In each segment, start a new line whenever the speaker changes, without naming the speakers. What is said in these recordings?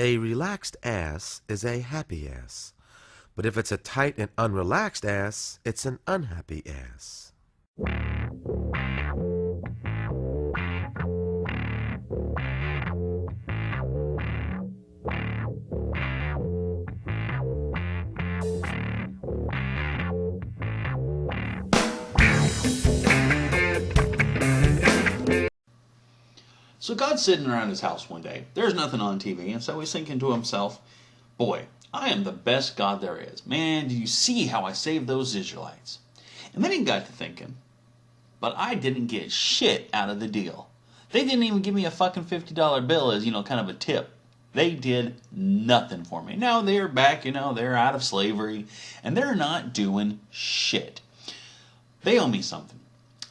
A relaxed ass is a happy ass. But if it's a tight and unrelaxed ass, it's an unhappy ass.
So God's sitting around his house one day. There's nothing on TV, and so he's thinking to himself, boy, I am the best God there is. Man, do you see how I saved those Israelites? And then he got to thinking, but I didn't get shit out of the deal. They didn't even give me a fucking $50 bill as, kind of a tip. They did nothing for me. Now they're back, they're out of slavery, and they're not doing shit. They owe me something.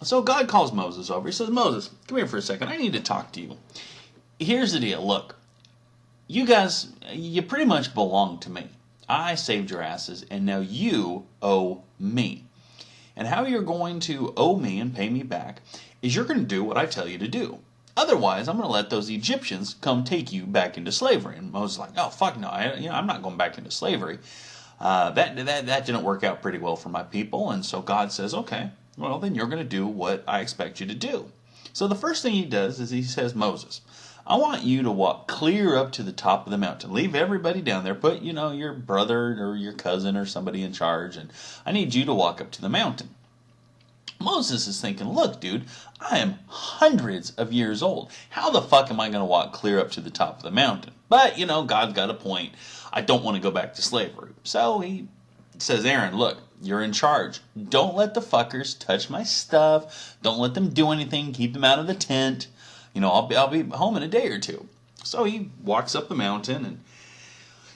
So God calls Moses over. He says, Moses, come here for a second. I need to talk to you. Here's the deal. Look, you guys, you pretty much belong to me. I saved your asses, and now you owe me. And how you're going to owe me and pay me back is you're going to do what I tell you to do. Otherwise, I'm going to let those Egyptians come take you back into slavery. And Moses is like, oh, fuck no, I'm not going back into slavery. That didn't work out pretty well for my people. And so God says, okay, well, then you're going to do what I expect you to do. So the first thing he does is he says, Moses, I want you to walk clear up to the top of the mountain. Leave everybody down there. Put, your brother or your cousin or somebody in charge. And I need you to walk up to the mountain. Moses is thinking, look, dude, I am hundreds of years old. How the fuck am I going to walk clear up to the top of the mountain? But, God's got a point. I don't want to go back to slavery. So he says, Aaron, look, you're in charge. Don't let the fuckers touch my stuff. Don't let them do anything. Keep them out of the tent. I'll be home in a day or two. So he walks up the mountain and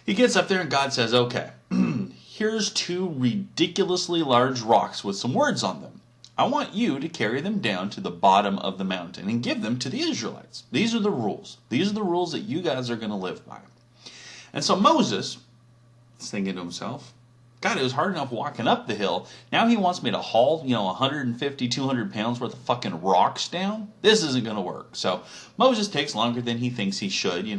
he gets up there and God says, okay, here's two ridiculously large rocks with some words on them. I want you to carry them down to the bottom of the mountain and give them to the Israelites. These are the rules. These are the rules that you guys are going to live by. And so Moses is thinking to himself, God, it was hard enough walking up the hill. Now he wants me to haul, 150, 200 pounds worth of fucking rocks down? This isn't going to work. So Moses takes longer than he thinks he should. He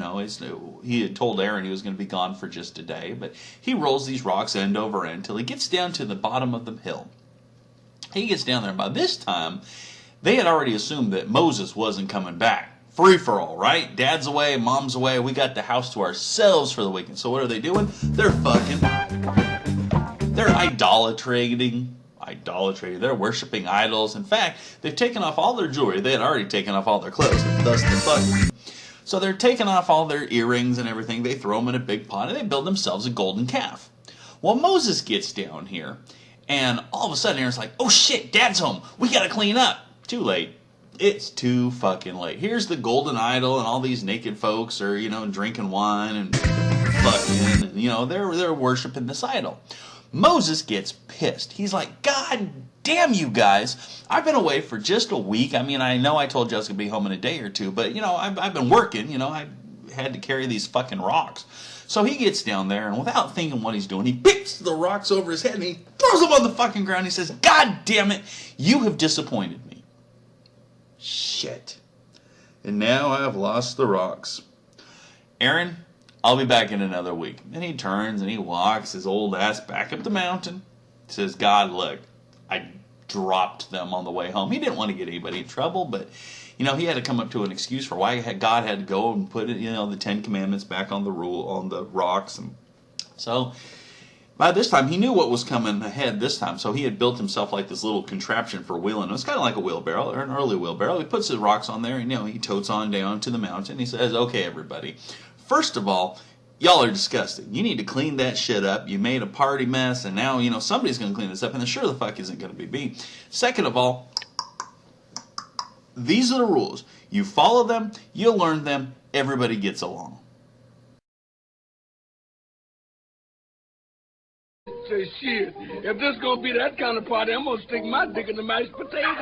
had told Aaron he was going to be gone for just a day. But he rolls these rocks end over end till he gets down to the bottom of the hill. He gets down there, and by this time, they had already assumed that Moses wasn't coming back. Free for all, right? Dad's away, mom's away, we got the house to ourselves for the weekend. So what are they doing? They're idolatrating. They're worshiping idols. In fact, they've taken off all their jewelry. They had already taken off all their clothes. Thus the fuck. So they're taking off all their earrings and everything. They throw them in a big pot, and they build themselves a golden calf. Well, Moses gets down here. And all of a sudden, Aaron's like, oh shit, Dad's home. We gotta clean up. Too late. It's too fucking late. Here's the golden idol, and all these naked folks are, drinking wine and fucking, and, they're worshiping this idol. Moses gets pissed. He's like, God damn you guys. I've been away for just a week. I mean, I know I told you I was gonna be home in a day or two, but, I've been working, I had to carry these fucking rocks. So he gets down there, and without thinking what he's doing, he picks the rocks over his head, and he throws them on the fucking ground. He says, God damn it, you have disappointed me. Shit. And now I've lost the rocks. Aaron, I'll be back in another week. And he turns and he walks his old ass back up the mountain. He says, God, look, I dropped them on the way home. He didn't want to get anybody in trouble, but he had to come up to an excuse for why God had to go and put the 10 Commandments back on the rocks. And so by this time, he knew what was coming ahead this time. So he had built himself like this little contraption for wheeling. It was kind of like a wheelbarrow, or an early wheelbarrow. He puts his rocks on there, and he totes on down to the mountain. He says, okay, everybody, first of all, y'all are disgusting. You need to clean that shit up. You made a party mess, and now, somebody's going to clean this up, and it sure the fuck isn't going to be me. Second of all, these are the rules. You follow them, you learn them, everybody gets along.
Say, shit, if this gonna be that kind of party, I'm gonna stick my dick in the mashed potatoes.